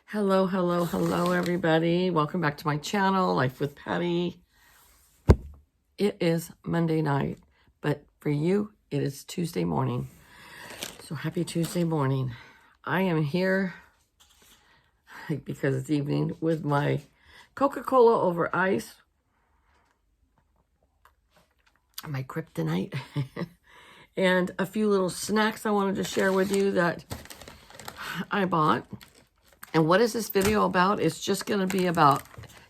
Hello, hello, hello, everybody. Welcome back to my channel, Life with Patty. It is Monday night, but for you, it is Tuesday morning. So happy Tuesday morning. I am here because it's evening with my Coca-Cola over ice, my kryptonite, and a few little snacks I wanted to share with you that I bought. And what is this video about? It's just going to be about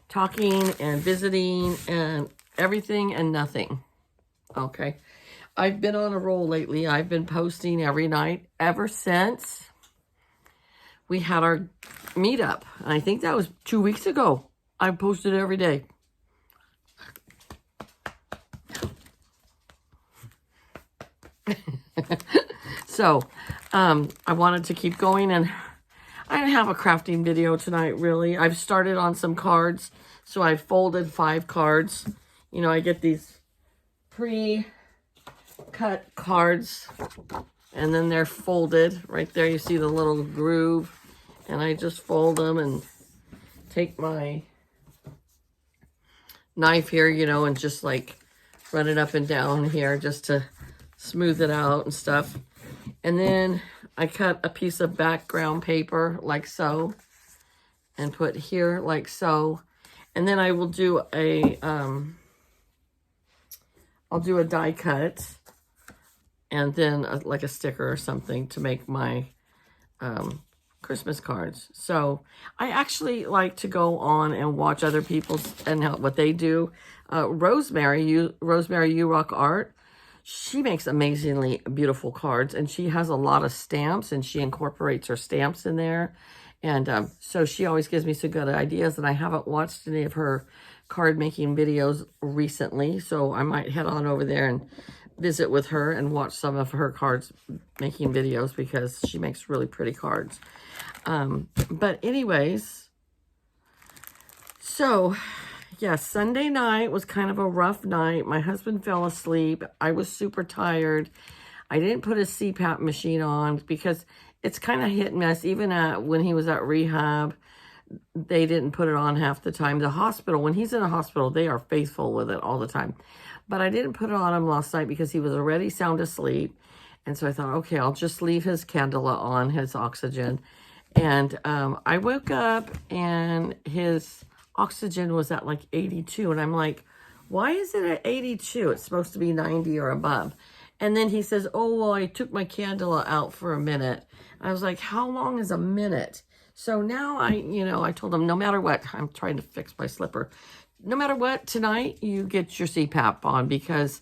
talking and visiting and everything and nothing. Okay. I've been on a roll lately. I've been posting every night ever since we had our meetup. And I think that was 2 weeks ago. I posted every day. So, I wanted to keep going, and I didn't have a crafting video tonight, really. I've started on some cards. So I folded 5 cards. You know, I get these pre-cut cards, and then they're folded. Right there, you see the little groove. And I just fold them and take my knife here, you know, and just like run it up and down here just to smooth it out and stuff. And then I cut a piece of background paper like so and put here like so. And then I will do a, I'll do a die cut and then like a sticker or something to make my Christmas cards. So I actually like to go on and watch other people's and what they do. Rosemary You Rock Art. She makes amazingly beautiful cards, and she has a lot of stamps, and she incorporates her stamps in there. And so she always gives me some good ideas, and I haven't watched any of her card making videos recently, so I might head on over there and visit with her and watch some of her cards making videos because she makes really pretty cards. But anyways, so yeah, Sunday night was kind of a rough night. My husband fell asleep. I was super tired. I didn't put a CPAP machine on because it's kind of hit and miss. Even when he was at rehab, they didn't put it on half the time. The hospital, when he's in a hospital, they are faithful with it all the time. But I didn't put it on him last night because he was already sound asleep. And so I thought, okay, I'll just leave his candela on, his oxygen. And I woke up and his oxygen was at like 82. And I'm like, why is it at 82? It's supposed to be 90 or above. And then he says, oh, well, I took my candela out for a minute. I was like, how long is a minute? So now I told him, no matter what, I'm trying to fix my slipper. No matter what, tonight you get your CPAP on, because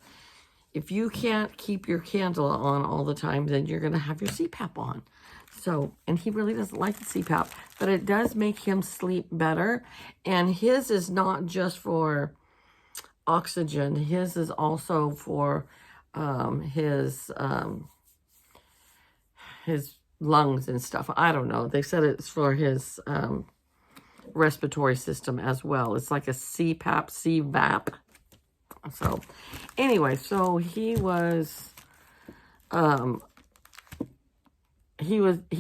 if you can't keep your candela on all the time, then you're going to have your CPAP on. So, and he really doesn't like the CPAP, but it does make him sleep better. And his is not just for oxygen. His is also for his lungs and stuff. I don't know. They said it's for his respiratory system as well. It's like a CPAP, CVAP. So anyway, so he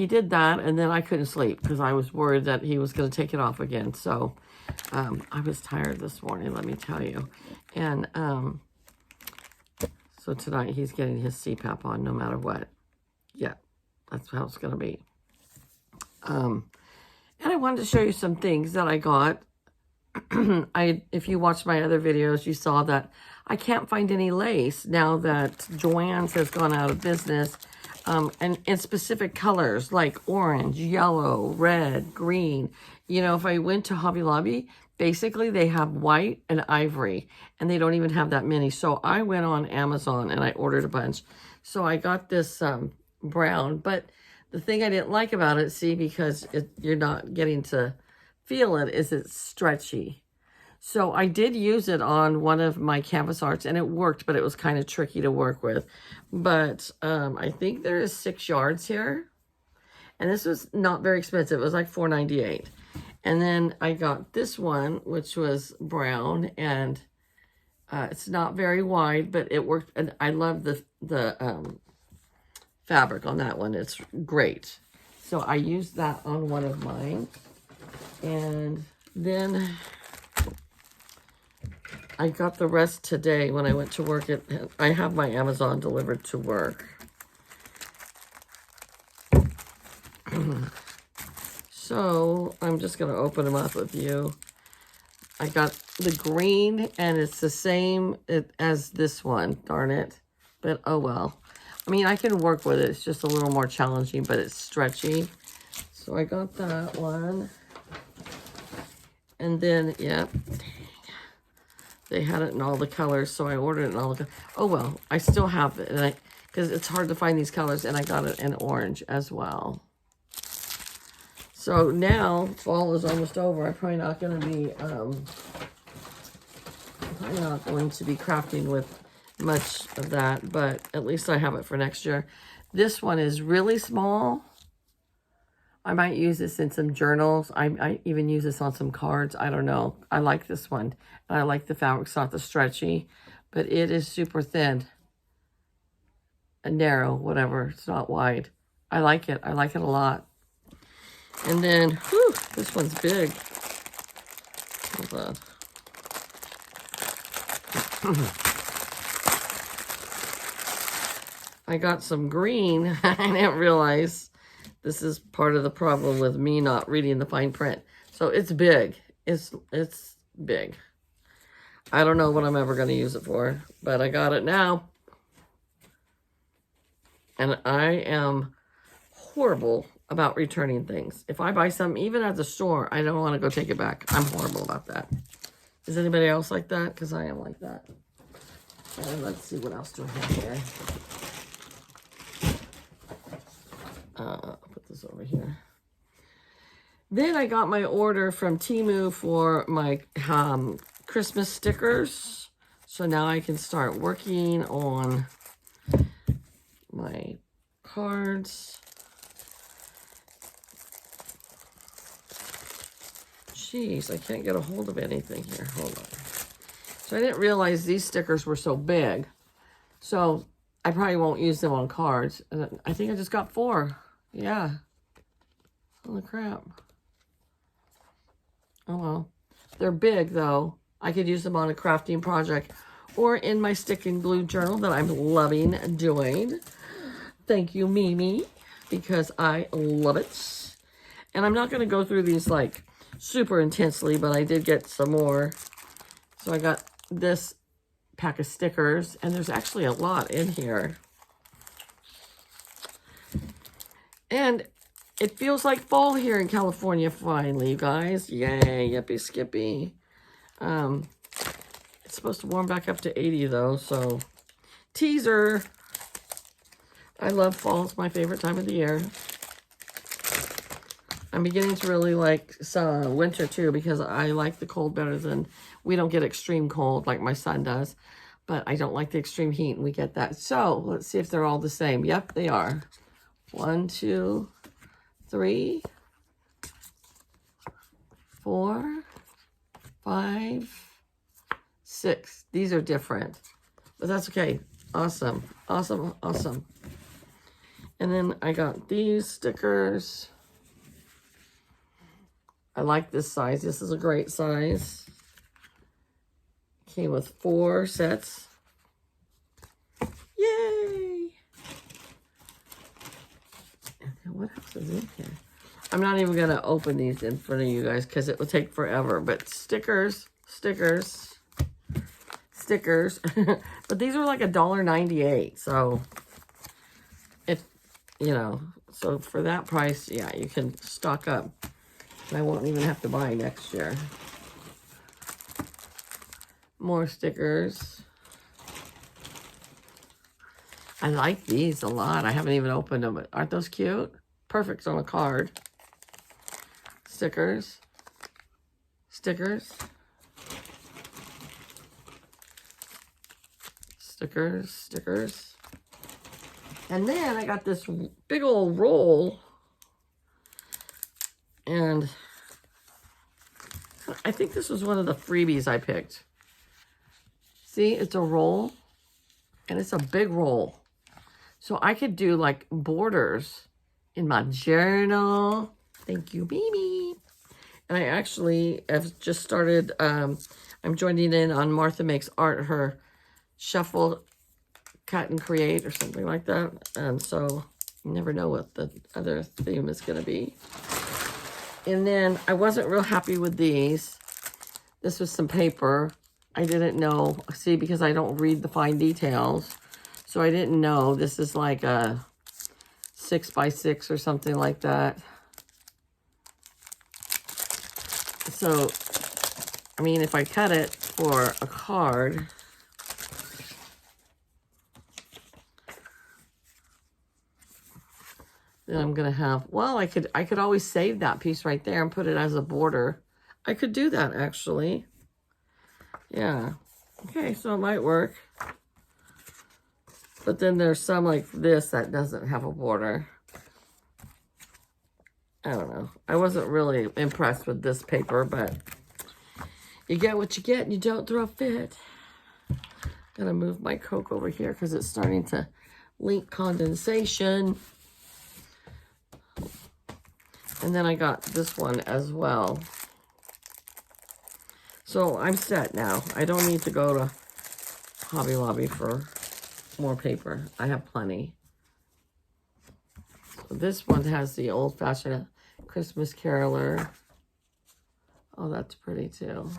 did that, and then I couldn't sleep because I was worried that he was going to take it off again. So I was tired this morning, let me tell you. And so tonight he's getting his CPAP on no matter what. Yeah, that's how it's going to be. And I wanted to show you some things that I got. If you watched my other videos, you saw that I can't find any lace now that Joann's has gone out of business. And in specific colors like orange, yellow, red, green. You know, if I went to Hobby Lobby, basically they have white and ivory, and they don't even have that many. So I went on Amazon and I ordered a bunch. So I got this brown, but the thing I didn't like about it, see, because you're not getting to feel it, is it's stretchy. So I did use it on one of my canvas arts, and it worked, but it was kind of tricky to work with. But I think there is 6 yards here. And this was not very expensive. It was like $4.98. And then I got this one, which was brown, and it's not very wide, but it worked. And I love the fabric on that one. It's great. So I used that on one of mine. And then I got the rest today when I went to work. I have my Amazon delivered to work. So I'm just going to open them up with you. I got the green, and it's the same as this one, darn it. But oh well. I mean, I can work with it. It's just a little more challenging, but it's stretchy. So I got that one. And then, yep, they had it in all the colors, so I ordered it in all the colors. Oh well, I still have it, and because it's hard to find these colors, and I got it in orange as well. So now fall is almost over. I'm probably not going to be crafting with much of that, but at least I have it for next year. This one is really small. I might use this in some journals. I even use this on some cards. I don't know. I like this one. And I like the fabric. It's not the stretchy, but it is super thin and narrow, whatever. It's not wide. I like it. I like it a lot. And then, whew, this one's big. Hold on. I got some green. I didn't realize this is part of the problem with me not reading the fine print. So it's big. It's big. I don't know what I'm ever going to use it for, but I got it now. And I am horrible about returning things. If I buy something, even at the store, I don't want to go take it back. I'm horrible about that. Is anybody else like that? Because I am like that. And let's see, what else do I have here? I'll put this over here. Then I got my order from Temu for my Christmas stickers. So now I can start working on my cards. Jeez, I can't get a hold of anything here. Hold on. So I didn't realize these stickers were so big. So I probably won't use them on cards. I think I just got 4. Yeah. Holy crap. Oh well. They're big though. I could use them on a crafting project or in my stick and glue journal that I'm loving doing. Thank you, Mimi, because I love it. And I'm not going to go through these like super intensely, but I did get some more. So I got this pack of stickers, and there's actually a lot in here. And it feels like fall here in California finally, you guys. Yay, yippee skippy. It's supposed to warm back up to 80 though, so teaser. I love fall. It's my favorite time of the year. I'm beginning to really like winter too, because I like the cold better than, we don't get extreme cold like my son does, but I don't like the extreme heat, and we get that. So let's see if they're all the same. Yep, they are. 1, 2, 3, 4, 5, 6. These are different, but that's okay. Awesome, awesome, awesome. And then I got these stickers. I like this size. This is a great size. Came with 4 sets. Yay! Okay, what else is in here? I'm not even going to open these in front of you guys because it will take forever. But stickers, stickers, stickers. But these are like $1.98. So, so for that price, yeah, you can stock up. I won't even have to buy next year. More stickers. I like these a lot. I haven't even opened them, but aren't those cute? Perfect on a card. Stickers. Stickers. Stickers. Stickers. And then I got this big old roll. And I think this was one of the freebies I picked. See, it's a roll, and it's a big roll. So I could do like borders in my journal. Thank you, Mimi. And I actually have just started, I'm joining in on Martha Makes Art, her Shuffle, Cut, and Create or something like that. And so you never know what the other theme is going to be. And then I wasn't real happy with these. This was some paper. I didn't know, see, because I don't read the fine details. So I didn't know. This is like a 6x6 or something like that. So, I mean, if I cut it for a card, then I'm gonna have, well, I could always save that piece right there and put it as a border. I could do that actually. Yeah. Okay, so it might work. But then there's some like this that doesn't have a border. I don't know. I wasn't really impressed with this paper, but you get what you get and you don't throw a fit. Gotta move my Coke over here because it's starting to leak condensation. And then I got this one as well. So I'm set now. I don't need to go to Hobby Lobby for more paper. I have plenty. So this one has the old-fashioned Christmas caroler. Oh, that's pretty too.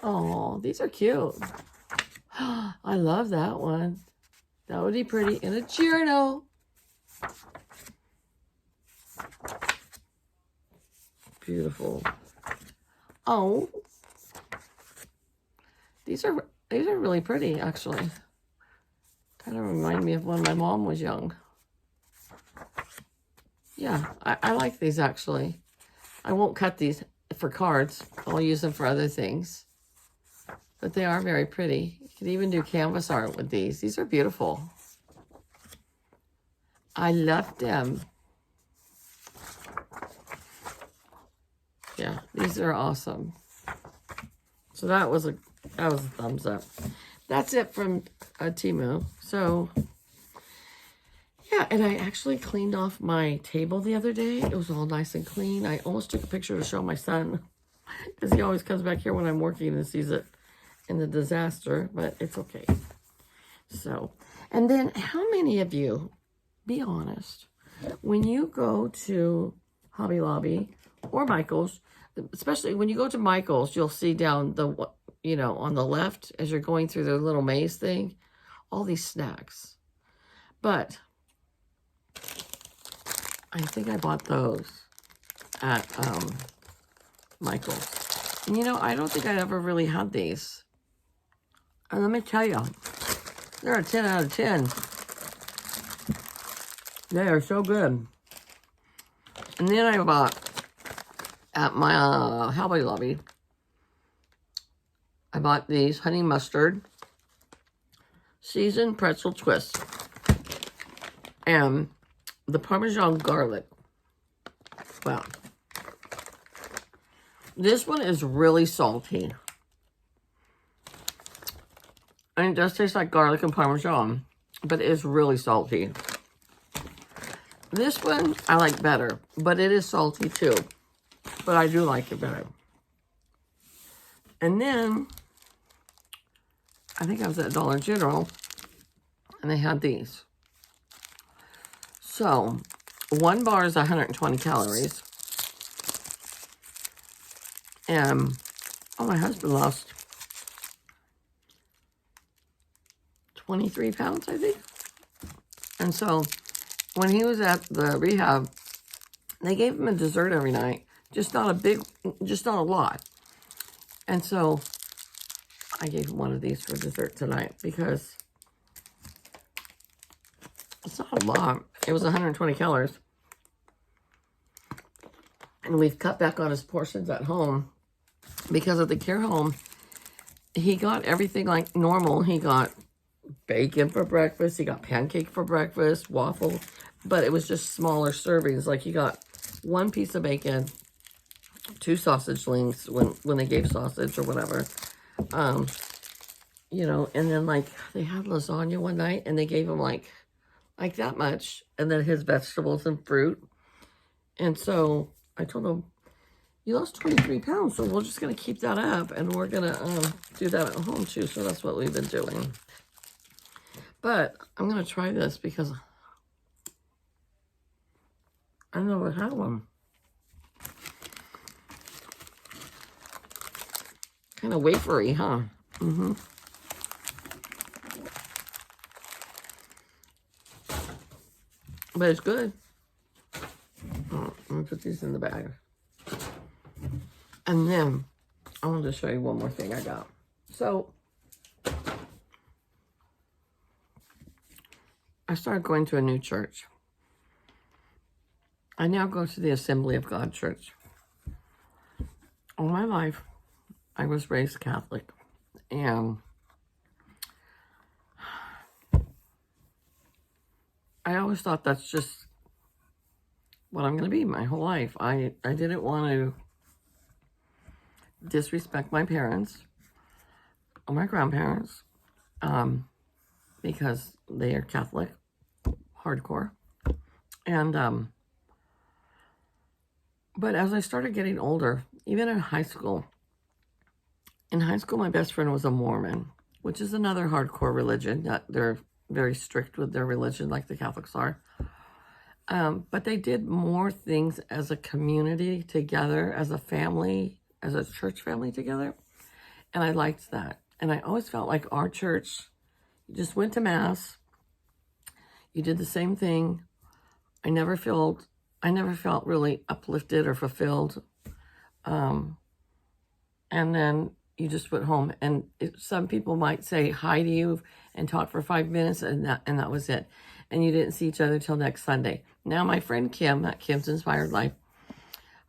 Oh, these are cute. I love that one. That would be pretty in a journal. Beautiful. Oh, these are really pretty, actually. Kind of remind me of when my mom was young. Yeah, I like these, actually. I won't cut these for cards. I'll use them for other things. But they are very pretty. You can even do canvas art with these. These are beautiful. I love them. Yeah, these are awesome. So that was a thumbs up. That's it from Temu. So yeah, and I actually cleaned off my table the other day. It was all nice and clean. I almost took a picture to show my son because he always comes back here when I'm working and sees it in the disaster, but it's okay. So, and then how many of you, be honest, when you go to Hobby Lobby or Michael's, especially when you go to Michael's, you'll see down the, you know, on the left as you're going through the little maze thing, all these snacks. But I think I bought those at Michael's. And you know, I don't think I ever really had these. And let me tell you, they're a 10 out of 10. They are so good. And then I bought at my Hobby Lobby, I bought these honey mustard seasoned pretzel twists and the Parmesan garlic. Wow. This one is really salty. And it does taste like garlic and Parmesan, but it is really salty. This one I like better, but it is salty too. But I do like it better. And then, I think I was at Dollar General, and they had these. So, one bar is 120 calories. And, oh, my husband lost 23 pounds, I think. And so, when he was at the rehab, they gave him a dessert every night. Just not a lot. And so, I gave him one of these for dessert tonight because it's not a lot. It was 120 calories. And we've cut back on his portions at home because of the care home. He got everything like normal. He got bacon for breakfast. He got pancake for breakfast, waffle. But it was just smaller servings. Like he got one piece of bacon, 2 sausage links when they gave sausage or whatever. You know, and then like they had lasagna one night and they gave him like that much. And then his vegetables and fruit. And so I told him, you lost 23 pounds, so we're just going to keep that up, and we're going to do that at home, too. So that's what we've been doing. But I'm going to try this because I've never had one. Kind of wafery, huh? Mm-hmm. But it's good. Oh, I'm going to put these in the bag. And then I wanted to show you one more thing I got. So I started going to a new church. I now go to the Assembly of God Church. All my life, I was raised Catholic. And I always thought that's just what I'm going to be my whole life. I didn't want to disrespect my parents or my grandparents because they are Catholic, hardcore. And but as I started getting older, even in high school, my best friend was a Mormon, which is another hardcore religion. They're very strict with their religion, like the Catholics are. But they did more things as a community together, as a family, as a church family together. And I liked that. And I always felt like our church, you just went to Mass, you did the same thing. I never felt really uplifted or fulfilled. And then you just went home. And some people might say hi to you and talk for 5 minutes, and that was it. And you didn't see each other till next Sunday. Now my friend Kim, at Kim's Inspired Life,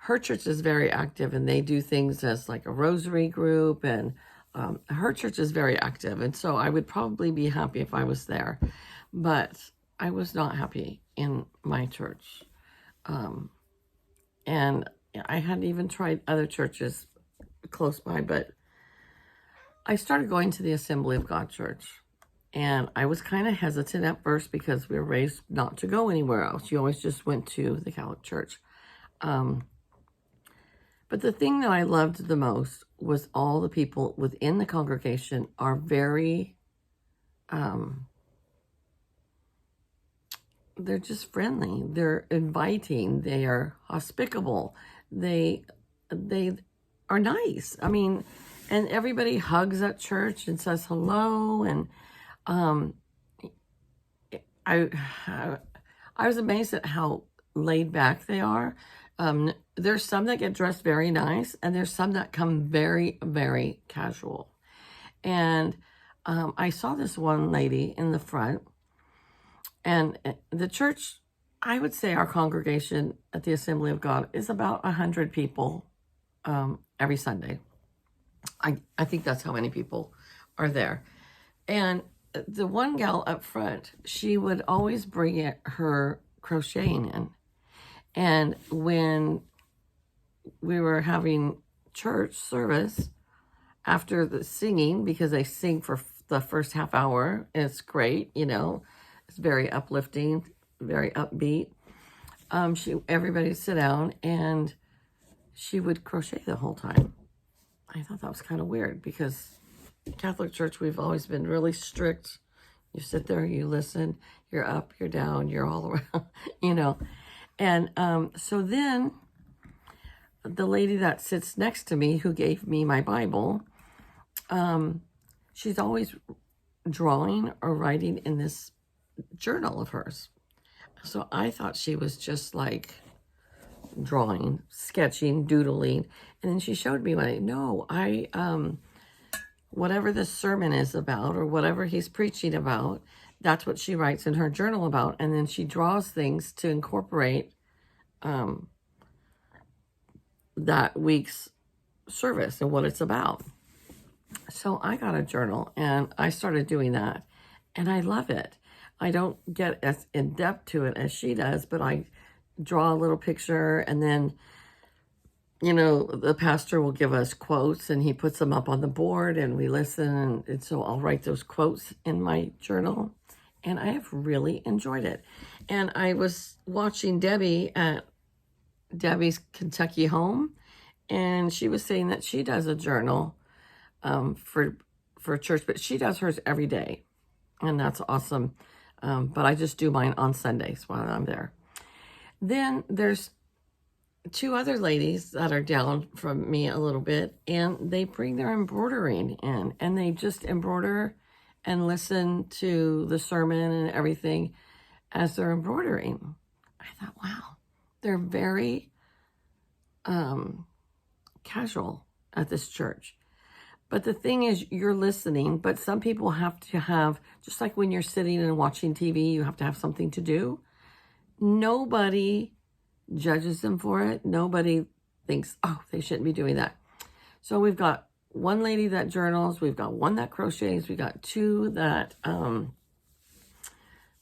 her church is very active, and they do things as like a rosary group, and her church is very active. And so I would probably be happy if I was there. But I was not happy in my church. And I hadn't even tried other churches close by, but I started going to the Assembly of God Church. And I was kind of hesitant at first because we were raised not to go anywhere else. You always just went to the Catholic Church. But the thing that I loved the most was all the people within the congregation are very, they're just friendly. They're inviting. They are hospitable. They are nice. I mean, and everybody hugs at church and says hello. And I was amazed at how laid back they are. There's some that get dressed very nice, and there's some that come very, very casual. And I saw this one lady in the front, and the church, I would say our congregation at the Assembly of God is about 100 people every Sunday. I think that's how many people are there. And the one gal up front, she would always bring her crocheting in. And when we were having church service, after the singing, because they sing for the first half hour, and it's great, it's very uplifting, very upbeat. Everybody would sit down, and she would crochet the whole time. I thought that was kind of weird because Catholic Church, we've always been really strict. You sit there, you listen, you're up, you're down, you're all around, And so then the lady that sits next to me, who gave me my Bible, she's always drawing or writing in this journal of hers. So I thought she was just like drawing, sketching, doodling. And then she showed me whatever this sermon is about or whatever he's preaching about, that's what she writes in her journal about. And then she draws things to incorporate that week's service and what it's about. So I got a journal and I started doing that, and I love it. I don't get as in depth to it as she does, but I draw a little picture, and then the pastor will give us quotes, and he puts them up on the board, and we listen, and so I'll write those quotes in my journal, and I have really enjoyed it. And I was watching Debbie at Debbie's Kentucky home, and she was saying that she does a journal for church, but she does hers every day, and that's awesome. But I just do mine on Sundays while I'm there. Then there's two other ladies that are down from me a little bit, and they bring their embroidering in, and they just embroider and listen to the sermon and everything as they're embroidering. I thought, wow, they're very casual at this church. But the thing is, you're listening, but some people have to have, just like when you're sitting and watching TV, you have to have something to do. Nobody judges them for it. Nobody thinks, oh, they shouldn't be doing that. So we've got one lady that journals, we've got one that crochets, we got two that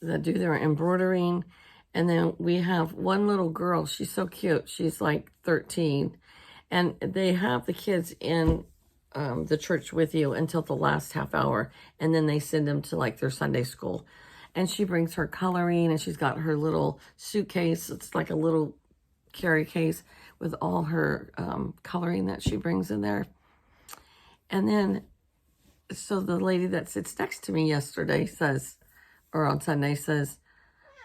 do their embroidering, and then we have one little girl. She's so cute. She's like 13, and they have the kids in the church with you until the last half hour, and then they send them to like their Sunday school. And she brings her coloring, and she's got her little suitcase. It's like a little carry case with all her coloring that she brings in there. And then, so the lady that sits next to me yesterday says, or on Sunday says,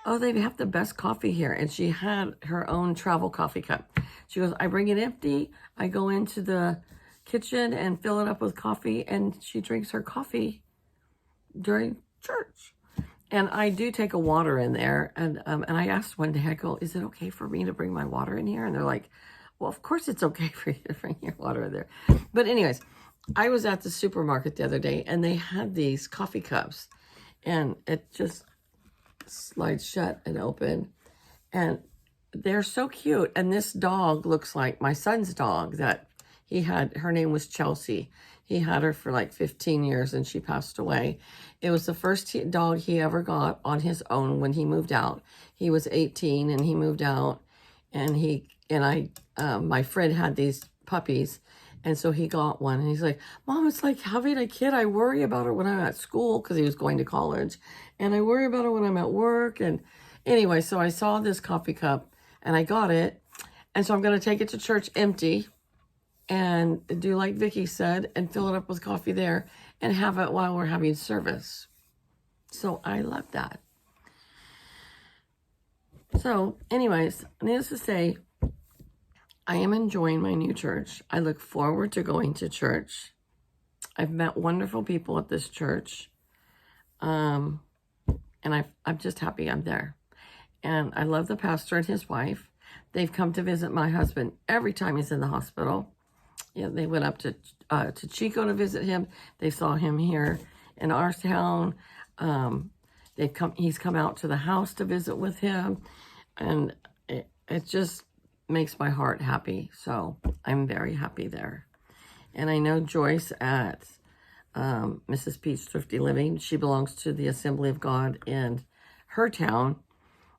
oh, they have the best coffee here. And she had her own travel coffee cup. She goes, I bring it empty. I go into the kitchen and fill it up with coffee, and she drinks her coffee during church. And I do take a water in there, and I asked one day, I go, is it okay for me to bring my water in here? And they're like, well, of course it's okay for you to bring your water in there. But anyways, I was at the supermarket the other day, and they had these coffee cups, and it just slides shut and open, and they're so cute. And this dog looks like my son's dog that he had. Her name was Chelsea. He had her for like 15 years, and she passed away. It was the first dog he ever got on his own when he moved out. He was 18 and he moved out, and my friend had these puppies, and so he got one, and he's like, Mom, it's like having a kid. I worry about it when I'm at school, because he was going to college, and I worry about it when I'm at work. And anyway, so I saw this coffee cup, and I got it, and so I'm going to take it to church empty, and do like Vicky said, and fill it up with coffee there, and have it while we're having service. So I love that. So anyways, needless to say, I am enjoying my new church. I look forward to going to church. I've met wonderful people at this church. And I'm just happy I'm there. And I love the pastor and his wife. They've come to visit my husband every time he's in the hospital. Yeah, they went up to Chico to visit him. They saw him here in our town. He's come out to the house to visit with him. And it just makes my heart happy. So I'm very happy there. And I know Joyce at Mrs. Pete's Thrifty Living, she belongs to the Assembly of God in her town.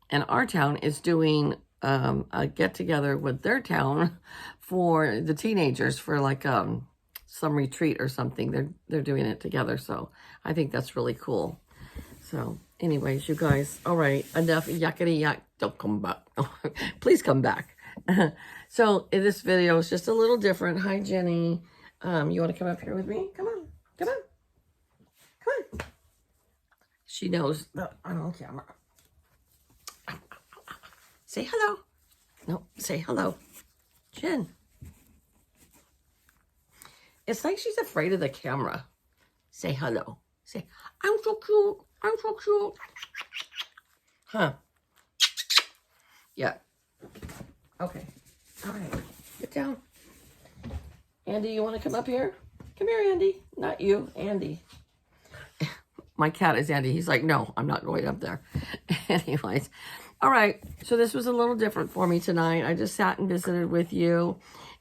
And our town is doing a get-together with their town for the teenagers for like some retreat or something. They're doing it together. So I think that's really cool. So anyways, you guys, all right, enough yakety yak. Don't come back. Please come back. So in this video is just a little different. Hi, Jenny. You want to come up here with me? Come on. Come on. Come on. She knows that I'm on camera. Say hello. No, say hello. Jen. It's like she's afraid of the camera. Say hello. Say, I'm so cute. I'm so cute. Huh. Yeah. Okay. All right. Get down. Andy, you want to come up here? Come here, Andy. Not you, Andy. My cat is Andy. He's like, no, I'm not going up there. Anyways. All right. So this was a little different for me tonight. I just sat and visited with you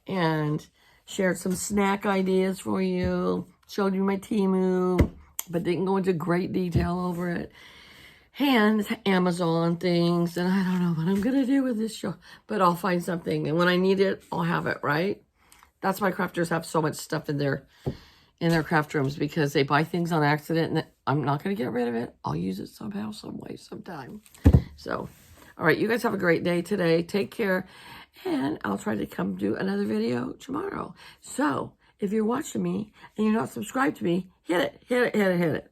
and shared some snack ideas for you. Showed you my Temu, but didn't go into great detail over it. And Amazon things, and I don't know what I'm going to do with this show, but I'll find something. And when I need it, I'll have it, right? That's why crafters have so much stuff in their craft rooms, because they buy things on accident, and I'm not going to get rid of it. I'll use it somehow, some way, sometime. So, all right, you guys have a great day today. Take care. And I'll try to come do another video tomorrow. So if you're watching me and you're not subscribed to me, hit it, hit it, hit it, hit it.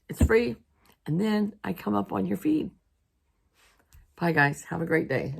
It's free. And then I come up on your feed. Bye, guys. Have a great day.